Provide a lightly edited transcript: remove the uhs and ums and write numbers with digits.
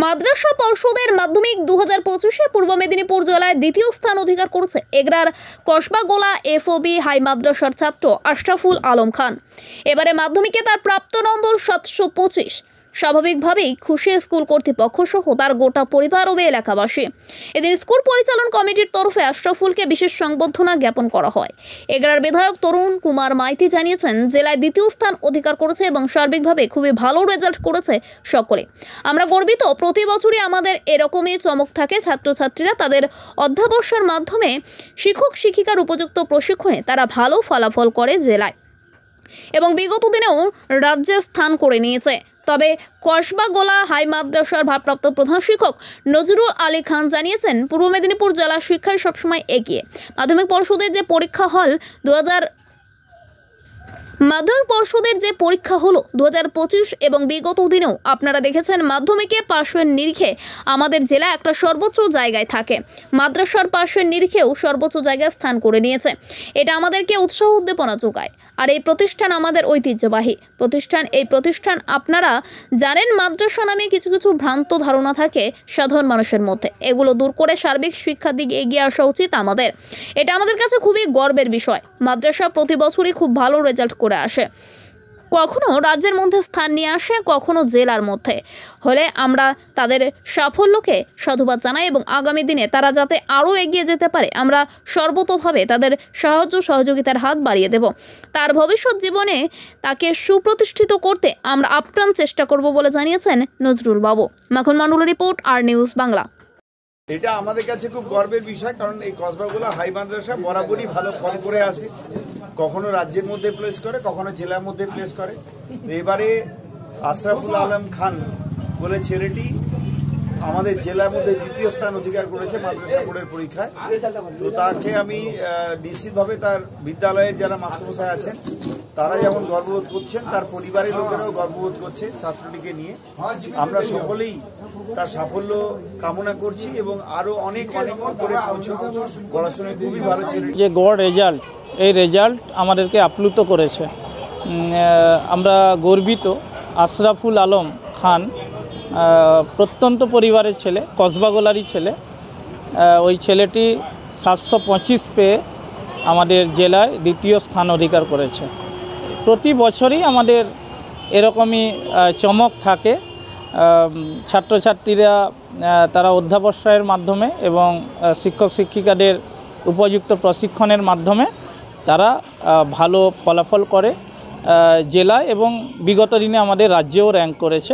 মাদ্রাসা পর্ষদের মাধ্যমিক 2025-এ পূর্ব মেদিনীপুর জেলায় দ্বিতীয় স্থান অধিকার করেছে এগরার কসবাগোলা এফওবি হাই মাদ্রাসার ছাত্র আশরাফুল আলম খান। এবারে মাধ্যমিকে তার প্রাপ্ত নম্বর 725। স্বাভাবিকভাবেই খুশি স্কুল কর্তৃপক্ষ সহ তার গোটা পরিবার ও এলাকাবাসী। এদিন স্কুল পরিচালন কমিটির তরফে আশরাফুলকে বিশেষ সংবর্ধনা জ্ঞাপন করা হয়। এগরার বিধায়ক তরুণ কুমার মাইতি জানিয়েছেন, জেলায় দ্বিতীয় স্থান অধিকার করেছে এবং সার্বিকভাবে খুবই ভালো রেজাল্ট করেছে সকলে। আমরা গর্বিত। প্রতি বছরই আমাদের এরকমই চমক থাকে। ছাত্রছাত্রীরা তাদের অধ্যাবসায়ের মাধ্যমে শিক্ষক শিক্ষিকার উপযুক্ত প্রশিক্ষণে তারা ভালো ফলাফল করে জেলায় এবং বিগত দিনেও রাজ্যে স্থান করে নিয়েছে। তবে কসবাগোলা হাই মাদ্রাসার ভারপ্রাপ্ত প্রধান শিক্ষক নজরুল আলী খান জানিয়েছেন, পূর্ব মেদিনীপুর জেলা শিক্ষায় সবসময় এগিয়ে। মাধ্যমিক পর্ষদের যে পরীক্ষা হলো 2025 এবং বিগত দিনেও আপনারা দেখেছেন মাধ্যমিকে পাশের নিরিখে আমাদের জেলা একটা সর্বোচ্চ জায়গায় থাকে। মাদ্রাসার পাশের নিরিখেও সর্বোচ্চ জায়গায় স্থান করে নিয়েছে। এটা আমাদেরকে উৎসাহ উদ্দীপনা যোগায়। আর এই প্রতিষ্ঠান আমাদের ঐতিহ্যবাহী প্রতিষ্ঠান। এই প্রতিষ্ঠান আপনারা জানেন, মাদ্রাসা নামে কিছু কিছু ভ্রান্ত ধারণা থাকে সাধারণ মানুষের মধ্যে। এগুলো দূর করে সার্বিক শিক্ষার দিকে এগিয়ে আসা উচিত আমাদের। এটা আমাদের কাছে খুবই গর্বের বিষয়। মাদ্রাসা প্রতি বছরই খুব ভালো রেজাল্ট করে আসে, কখনো রাজ্যের মধ্যে স্থান নিয়ে আসে, কখনো জেলার মধ্যে হলে আমরা তাদের সাফল্যকে সাধুবাদ জানাই এবং আগামী দিনে তারা যাতে আরও এগিয়ে যেতে পারে আমরা সর্বতোভাবে তাদের সাহায্য সহযোগিতার হাত বাড়িয়ে দেব। তার ভবিষ্যৎ জীবনে তাকে সুপ্রতিষ্ঠিত করতে আমরা আপ্রাণ চেষ্টা করব বলে জানিয়েছেন নজরুল বাবু। মাখন মণ্ডলের রিপোর্ট, আর নিউজ বাংলা। এটা আমাদের কাছে খুব গর্বের বিষয়, কারণ এই কসবাগোলা হাই মাদ্রাসা বরাবরই ভালো ফল করে আসে। কখনো রাজ্যের মধ্যে প্লেস করে, কখনো জেলার মধ্যে প্লেস করে। এবারে আশরাফুল আলম খান বলে ছেলেটি আমাদের জেলার মধ্যে দ্বিতীয় স্থান অধিকার করেছে মাদ্রাসা বোর্ডের পরীক্ষায়। তো তাকে আমি নিশ্চিতভাবে তার বিদ্যালয়ের যারা মাস্টারমশাই আছেন তারা যেমন গর্ববোধ করছেন, তার পরিবারের লোকেরাও গর্ববোধ করছে ছাত্রটিকে নিয়ে। আমরা সকলেই তার সাফল্য কামনা করছি এবং আরও অনেক অনেক করে পড়াশোনায় খুবই ভালো ছেলে। যে গড় রেজাল্ট, এই রেজাল্ট আমাদেরকে আপ্লুত করেছে। আমরা গর্বিত। আশরাফুল আলম খান প্রত্যন্ত পরিবারের ছেলে, কসবাগোলারই ছেলে। ওই ছেলেটি 725 পেয়ে আমাদের জেলায় দ্বিতীয় স্থান অধিকার করেছে। প্রতি বছরই আমাদের এরকমই চমক থাকে। ছাত্রছাত্রীরা তারা অধ্যাবসায়ের মাধ্যমে এবং শিক্ষক শিক্ষিকাদের উপযুক্ত প্রশিক্ষণের মাধ্যমে তারা ভালো ফলাফল করে জেলায় এবং বিগত দিনে আমাদের রাজ্যেও র্যাঙ্ক করেছে।